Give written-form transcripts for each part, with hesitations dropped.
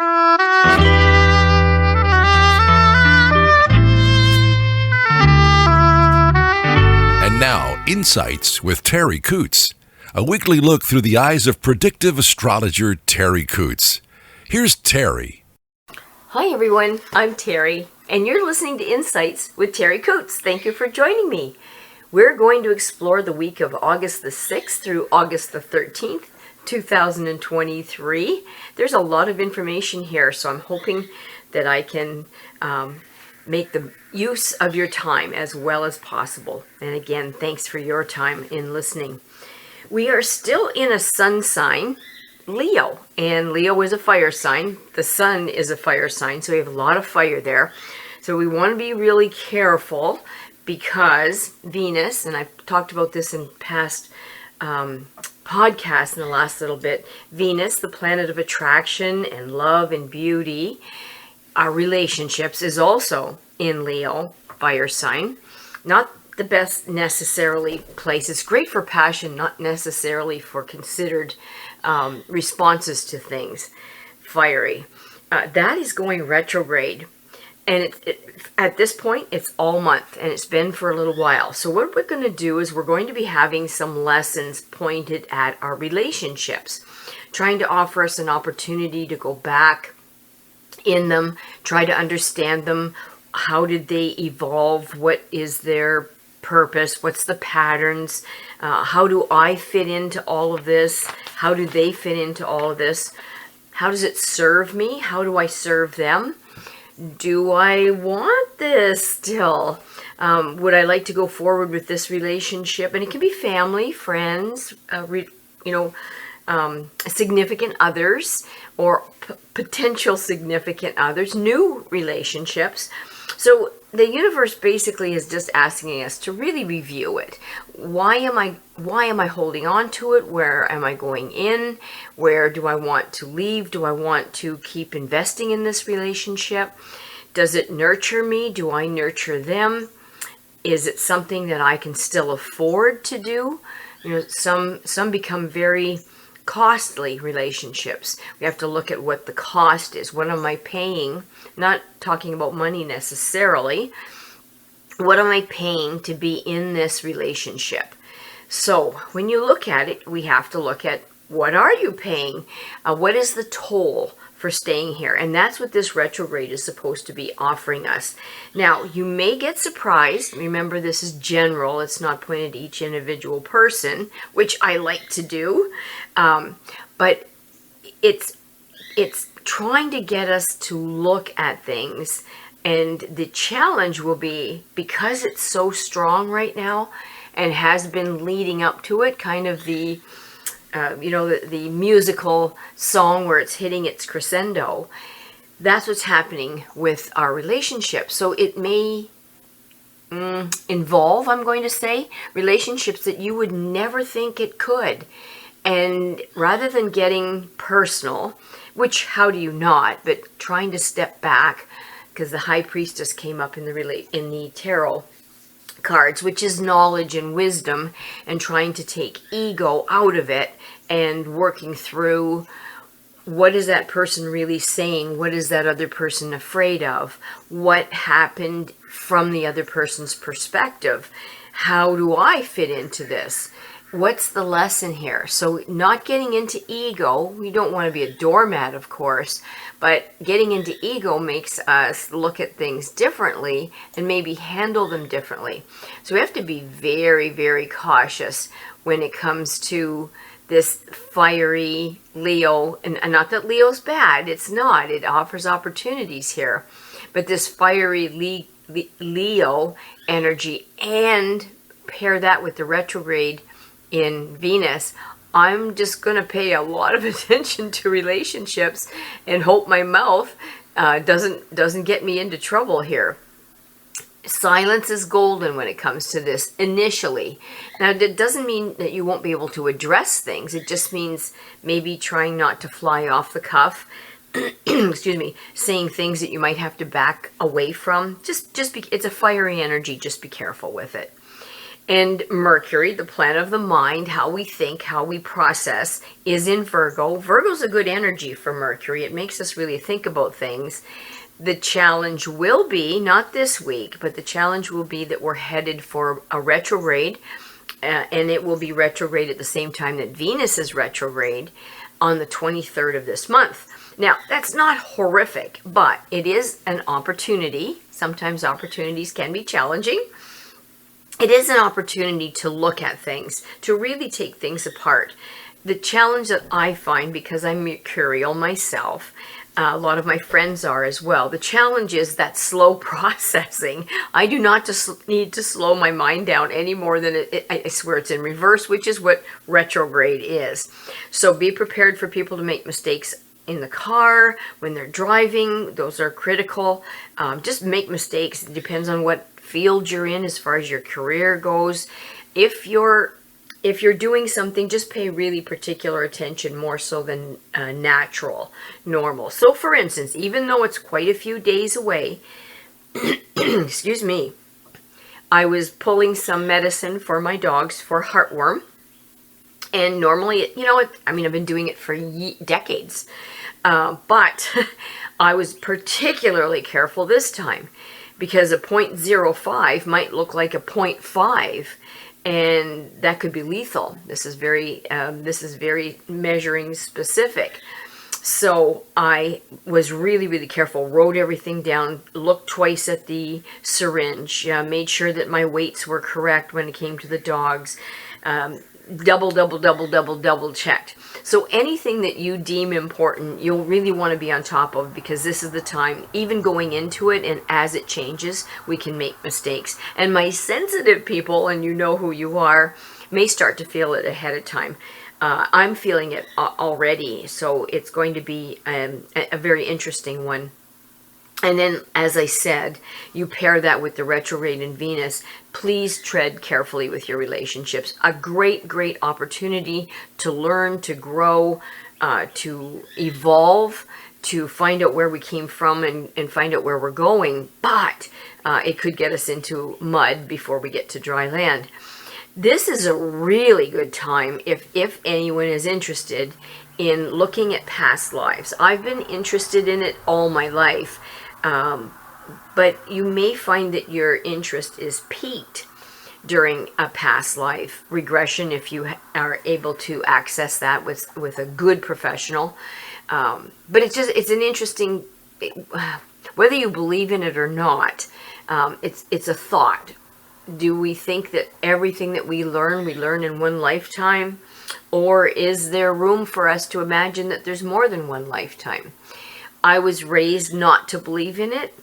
And now, Insights with Terri Ep.132 a weekly look through the eyes of predictive astrologer Terri Ep.132. Here's Terri. Hi everyone, I'm Terri, and you're listening to Insights with Terri Ep.132. Thank you for joining me. We're going to explore the week of August the 6th through August the 13th, 2023. There's a lot of information here, so I'm hoping that I can make the use of your time as well as possible. And again, thanks for your time in listening. We are still in a sun sign, Leo, and Leo is a fire sign. The sun is a fire sign, so we have a lot of fire there. So we want to be really careful because Venus, and I've talked about this in past podcasts in the last little bit, Venus, the planet of attraction and love and beauty, our relationships, is also in Leo, fire sign. Not the best necessarily place. It's great for passion, not necessarily for considered responses to things. Fiery. That is going retrograde. And at this point, it's all month, and it's been for a little while. So what we're going to do is we're going to be having some lessons pointed at our relationships, trying to offer us an opportunity to go back in them, try to understand them. How did they evolve? What is their purpose? What's the patterns? How do I fit into all of this? How do they fit into all of this? How does it serve me? How do I serve them? Do I want this still? Would I like to go forward with this relationship? And it can be family, friends, significant others, or potential significant others, new relationships. So the universe basically is just asking us to really review it. Why am I holding on to it? Where am I going in? Where do I want to leave? Do I want to keep investing in this relationship? Does it nurture me? Do I nurture them? Is it something that I can still afford to do? Some become very costly relationships. We have to look at what the cost is. What am I paying? Not talking about money necessarily. What am I paying to be in this relationship? So when you look at it, we have to look at what are you paying? What is the toll for staying here? And that's what this retrograde is supposed to be offering us. Now, you may get surprised. Remember, this is general. It's not pointed to each individual person, which I like to do. But it's trying to get us to look at things. And the challenge will be, because it's so strong right now and has been leading up to it, kind of the musical song where it's hitting its crescendo. That's what's happening with our relationship. So it may involve, I'm going to say, relationships that you would never think it could. And rather than getting personal, which how do you not, but trying to step back, because the High Priestess came up in the tarot cards, which is knowledge and wisdom, and trying to take ego out of it and working through what is that person really saying? What is that other person afraid of? What happened from the other person's perspective? How do I fit into this? What's the lesson here? So not getting into ego. We don't want to be a doormat, of course, but getting into ego makes us look at things differently and maybe handle them differently. So we have to be very, very cautious when it comes to this fiery Leo, and not that Leo's bad. It's not. It offers opportunities here. But this fiery Leo energy, and pair that with the retrograde in Venus, I'm just going to pay a lot of attention to relationships and hope my mouth doesn't get me into trouble here. Silence is golden when it comes to this initially. Now, that doesn't mean that you won't be able to address things. It just means maybe trying not to fly off the cuff. Excuse me, saying things that you might have to back away from. It's a fiery energy. Just be careful with it. And Mercury, the planet of the mind, how we think, how we process, is in Virgo. Virgo's a good energy for Mercury. It makes us really think about things. The challenge will be, not this week, but the challenge will be that we're headed for a retrograde, and it will be retrograde at the same time that Venus is retrograde on the 23rd of this month. Now, that's not horrific, but it is an opportunity. Sometimes opportunities can be challenging. It is an opportunity to look at things, to really take things apart. The challenge that I find, because I'm mercurial myself, a lot of my friends are as well, the challenge is that slow processing. I do not just need to slow my mind down any more than I swear it's in reverse, which is what retrograde is. So be prepared for people to make mistakes in the car, when they're driving. Those are critical. Just make mistakes. It depends on what field you're in as far as your career goes. If you're doing something, just pay really particular attention, more so than normal. So for instance, even though it's quite a few days away, excuse me, I was pulling some medicine for my dogs for heartworm. And normally, I've been doing it for decades. But I was particularly careful this time, because a 0.05 might look like a 0.5, and that could be lethal. This is very measuring specific. So I was really, really careful, wrote everything down, looked twice at the syringe, made sure that my weights were correct when it came to the dogs, double checked. So anything that you deem important, you'll really want to be on top of, because this is the time, even going into it and as it changes, we can make mistakes. And my sensitive people, and you know who you are, may start to feel it ahead of time. I'm feeling it already, so it's going to be a very interesting one. And then, as I said, you pair that with the retrograde in Venus. Please tread carefully with your relationships. A great, great opportunity to learn, to grow, to evolve, to find out where we came from and find out where we're going. But it could get us into mud before we get to dry land. This is a really good time if anyone is interested in looking at past lives. I've been interested in it all my life. But you may find that your interest is piqued during a past life regression if you are able to access that with a good professional. But it's an interesting, whether you believe in it or not, it's a thought. Do we think that everything that we learn in one lifetime? Or is there room for us to imagine that there's more than one lifetime? I was raised not to believe in it,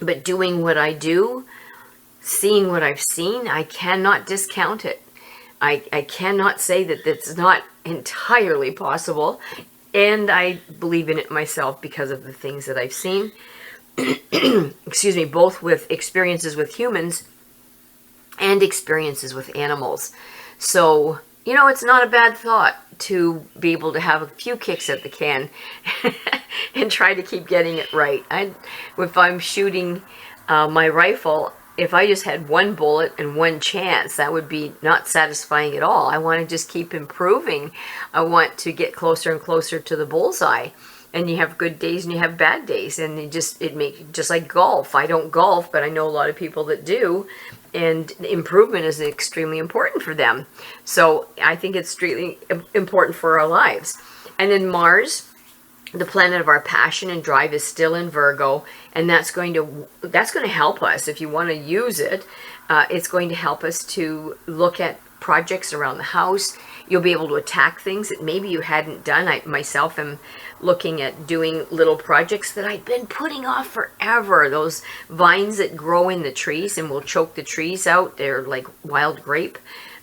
but doing what I do, seeing what I've seen, I cannot discount it. I cannot say that that's not entirely possible, and I believe in it myself because of the things that I've seen. Excuse me, both with experiences with humans and experiences with animals. So, it's not a bad thought to be able to have a few kicks at the can and try to keep getting it right. If I'm shooting my rifle, if I just had one bullet and one chance, that would be not satisfying at all. I want to just keep improving. I want to get closer and closer to the bullseye. And you have good days and you have bad days, and it makes just like golf. I don't golf, but I know a lot of people that do, and improvement is extremely important for them. So I think it's extremely important for our lives. And then Mars, the planet of our passion and drive, is still in Virgo, and that's going to help us if you want to use it. It's going to help us to look at projects around the house. You'll be able to attack things that maybe you hadn't done. I myself am looking at doing little projects that I've been putting off forever. Those vines that grow in the trees and will choke the trees out. They're like wild grape.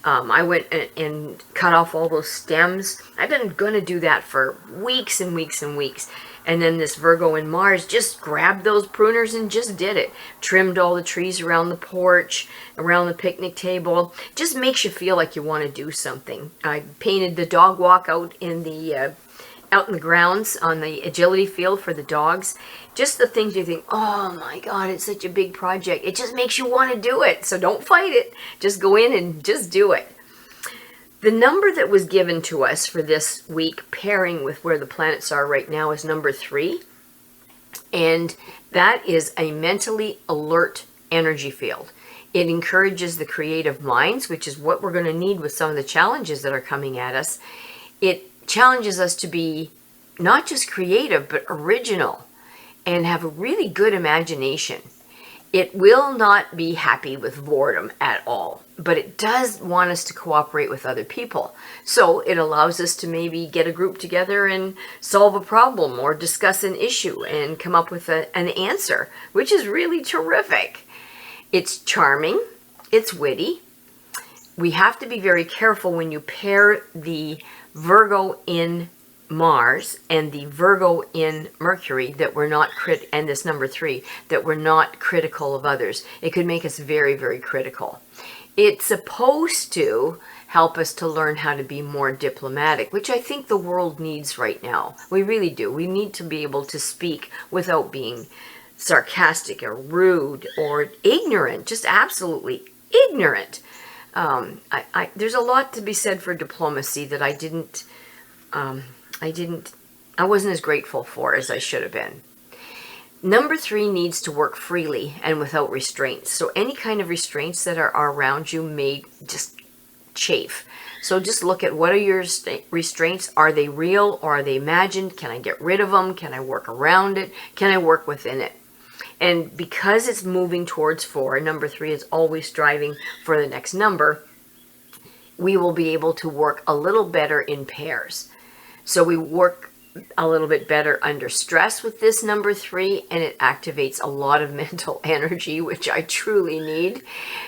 I went and cut off all those stems. I've been going to do that for weeks and weeks and weeks. And then this Virgo and Mars just grabbed those pruners and just did it. Trimmed all the trees around the porch, around the picnic table. Just makes you feel like you want to do something. I painted the dog walk out in the out in the grounds on the agility field for the dogs, just the things you think, oh my God, it's such a big project. It just makes you want to do it. So don't fight it. Just go in and just do it. The number that was given to us for this week, pairing with where the planets are right now, is number 3. And that is a mentally alert energy field. It encourages the creative minds, which is what we're going to need with some of the challenges that are coming at us. It challenges us to be not just creative, but original and have a really good imagination. It will not be happy with boredom at all, but it does want us to cooperate with other people. So it allows us to maybe get a group together and solve a problem or discuss an issue and come up with an answer, which is really terrific. It's charming. It's witty. We have to be very careful when you pair the Virgo in Mars and the Virgo in Mercury that we're not and this number 3, that we're not critical of others. It could make us very, very critical. It's supposed to help us to learn how to be more diplomatic, which I think the world needs right now. We really do. We need to be able to speak without being sarcastic or rude or ignorant, just absolutely ignorant. There's a lot to be said for diplomacy that I wasn't as grateful for as I should have been. Number 3 needs to work freely and without restraints. So any kind of restraints that are around you may just chafe. So just look at, what are your restraints? Are they real or are they imagined? Can I get rid of them? Can I work around it? Can I work within it? And because it's moving towards 4, number 3 is always striving for the next number, we will be able to work a little better in pairs. So we work a little bit better under stress with this number 3, and it activates a lot of mental energy, which I truly need.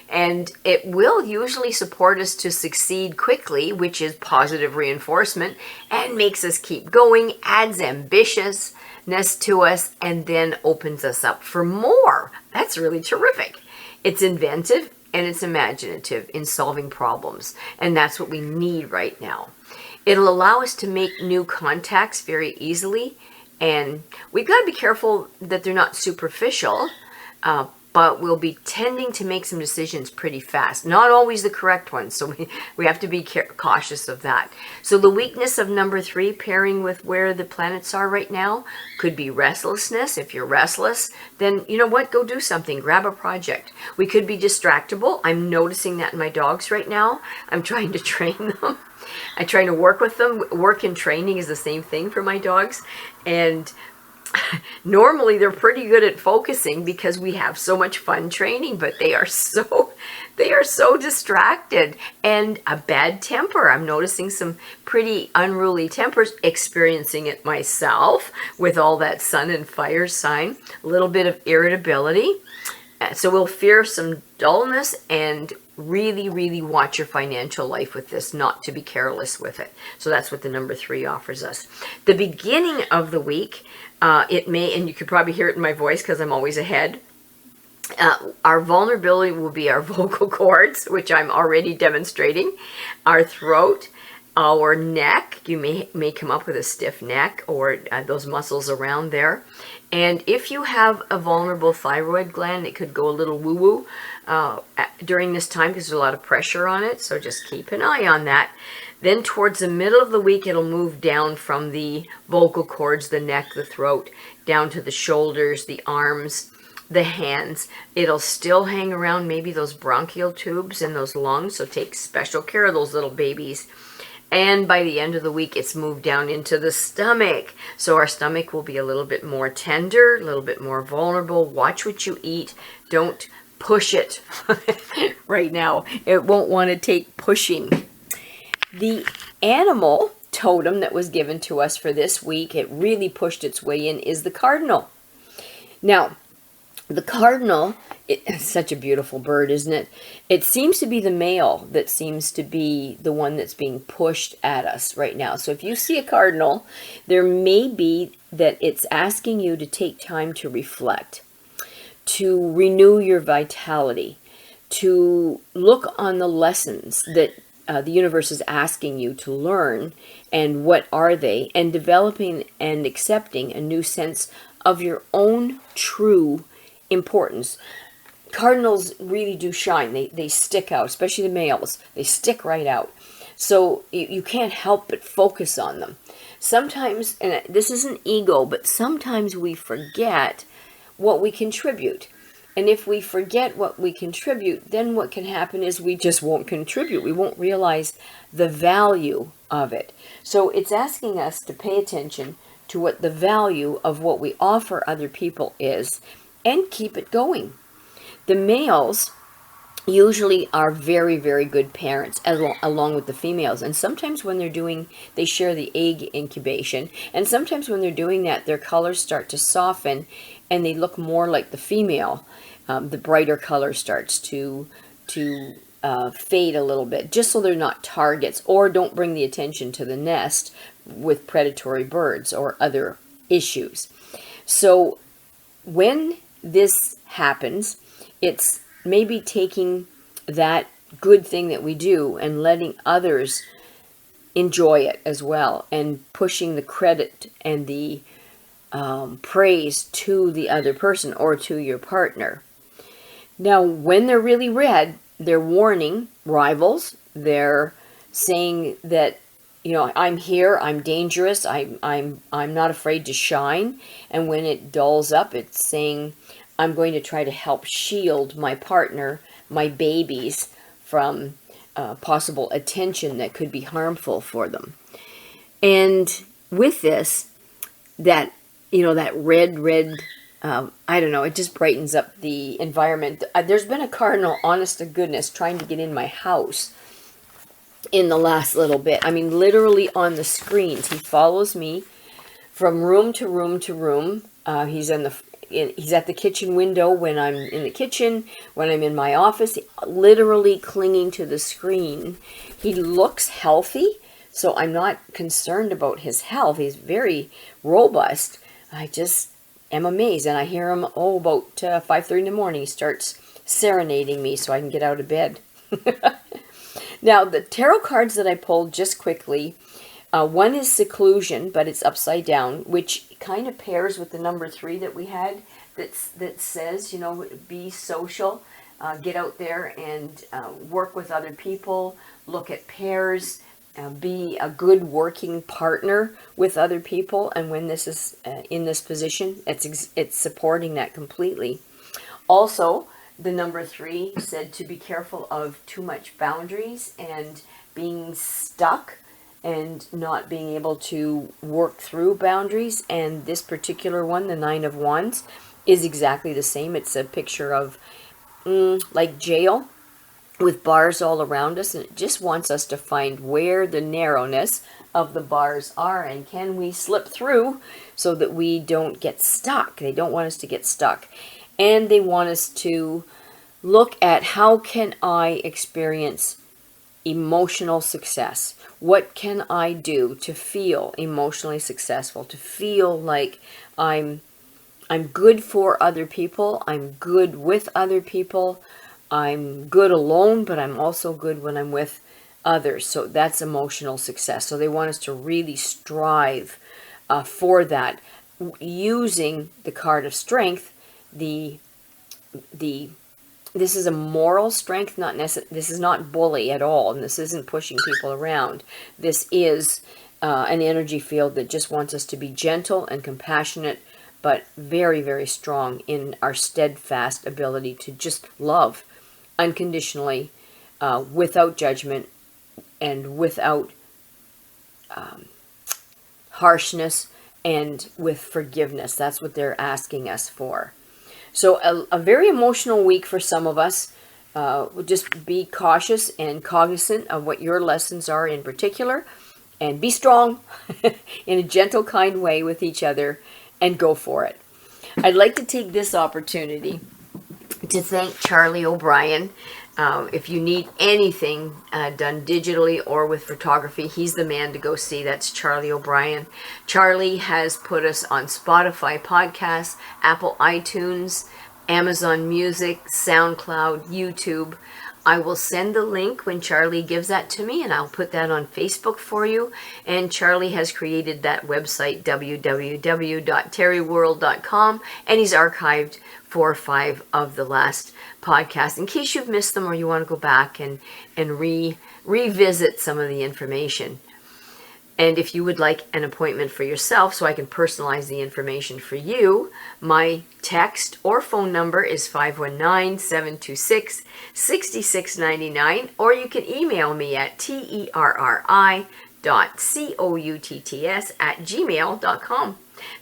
And it will usually support us to succeed quickly, which is positive reinforcement, and makes us keep going, adds ambitiousness to us, and then opens us up for more. That's really terrific. It's inventive and it's imaginative in solving problems, and that's what we need right now. It'll allow us to make new contacts very easily, and we've got to be careful that they're not superficial, but we'll be tending to make some decisions pretty fast. Not always the correct ones, so we have to be cautious of that. So the weakness of number 3, pairing with where the planets are right now, could be restlessness. If you're restless, then you know what? Go do something. Grab a project. We could be distractible. I'm noticing that in my dogs right now. I'm trying to train them. I'm trying to work with them. Work and training is the same thing for my dogs. And normally they're pretty good at focusing because we have so much fun training, but they are so distracted and a bad temper. I'm noticing some pretty unruly tempers, experiencing it myself with all that sun and fire sign, a little bit of irritability. So we'll fear some dullness and really, really watch your financial life with this, not to be careless with it. So that's what the number 3 offers us. The beginning of the week, it may, and you could probably hear it in my voice because I'm always ahead, our vulnerability will be our vocal cords, which I'm already demonstrating, our throat, our neck. You may come up with a stiff neck or those muscles around there. And if you have a vulnerable thyroid gland, it could go a little woo-woo during this time because there's a lot of pressure on it. So just keep an eye on that. Then towards the middle of the week, it'll move down from the vocal cords, the neck, the throat, down to the shoulders, the arms, the hands. It'll still hang around maybe those bronchial tubes and those lungs. So take special care of those little babies. And by the end of the week, it's moved down into the stomach. So our stomach will be a little bit more tender, a little bit more vulnerable. Watch what you eat. Don't push it right now. It won't want to take pushing. The animal totem that was given to us for this week, it really pushed its way in, is the cardinal. Now, the cardinal, it's such a beautiful bird, isn't it? It seems to be the male that seems to be the one that's being pushed at us right now. So if you see a cardinal, there may be that it's asking you to take time to reflect, to renew your vitality, to look on the lessons that the universe is asking you to learn, and what are they, and developing and accepting a new sense of your own true importance. Cardinals really do shine. They stick out, especially the males. They stick right out. So you can't help but focus on them. Sometimes, and this isn't ego, but sometimes we forget what we contribute. And if we forget what we contribute, then what can happen is we just won't contribute. We won't realize the value of it. So it's asking us to pay attention to what the value of what we offer other people is and keep it going. The males usually are very, very good parents along with the females. And sometimes when they share the egg incubation. And sometimes when they're doing that, their colors start to soften and they look more like the female. The brighter color starts to fade a little bit, just so they're not targets or don't bring the attention to the nest with predatory birds or other issues. So when this happens, it's maybe taking that good thing that we do and letting others enjoy it as well, and pushing the credit and the praise to the other person or to your partner. Now, when they're really red, they're warning rivals. They're saying that, I'm here, I'm dangerous, I'm not afraid to shine. And when it dulls up, it's saying, I'm going to try to help shield my partner, my babies, from possible attention that could be harmful for them. And with this, that red, I don't know, it just brightens up the environment. There's been a cardinal, honest to goodness, trying to get in my house in the last little bit. I mean, literally on the screens. He follows me from room to room to room. He's at the kitchen window when I'm in the kitchen, when I'm in my office, literally clinging to the screen. He looks healthy, so I'm not concerned about his health. He's very robust. I just am amazed, and I hear him about 5:30 in the morning. He starts serenading me so I can get out of bed. Now, the tarot cards that I pulled, just quickly, one is seclusion, but it's upside down, which kind of pairs with the number 3 that we had, that says, be social, get out there and work with other people, look at pairs, be a good working partner with other people. And when this is in this position, it's supporting that completely. Also, the number 3 said to be careful of too much boundaries and being stuck and not being able to work through boundaries. And this particular one, the 9 of Wands, is exactly the same. It's a picture of like jail with bars all around us, and it just wants us to find where the narrowness of the bars are and can we slip through so that we don't get stuck. They don't want us to get stuck, and they want us to look at how can I experience emotional success. What can I do to feel emotionally successful, to feel like I'm good for other people, I'm good with other people, I'm good alone, but I'm also good when I'm with others. So that's emotional success. So they want us to really strive for that, using the card of strength. This is a moral strength, this is not bully at all, and this isn't pushing people around. This is an energy field that just wants us to be gentle and compassionate, but very, very strong in our steadfast ability to just love unconditionally, without judgment and without harshness, and with forgiveness. That's what they're asking us for. So a very emotional week for some of us. Just be cautious and cognizant of what your lessons are in particular, and be strong in a gentle, kind way with each other, and go for it. I'd like to take this opportunity to thank Charlie O'Brien. If you need anything done digitally or with photography, he's the man to go see. That's Charlie O'Brien. Charlie has put us on Spotify podcasts, Apple iTunes, Amazon Music, SoundCloud, YouTube. I will send the link when Charlie gives that to me, and I'll put that on Facebook for you. And Charlie has created that website, www.terriworld.com, and he's archived 4 or 5 of the last podcasts in case you've missed them or you want to go back and revisit some of the information. And if you would like an appointment for yourself so I can personalize the information for you, my text or phone number is 519-726-6699, or you can email me at terri.coutts@gmail.com.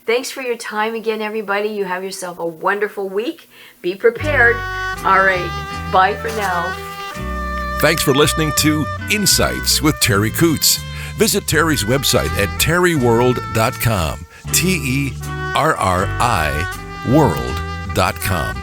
Thanks for your time again, everybody. You have yourself a wonderful week. Be prepared. All right. Bye for now. Thanks for listening to Insights with Terri Coots. Visit Terri's website at terriworld.com, TERRI world.com.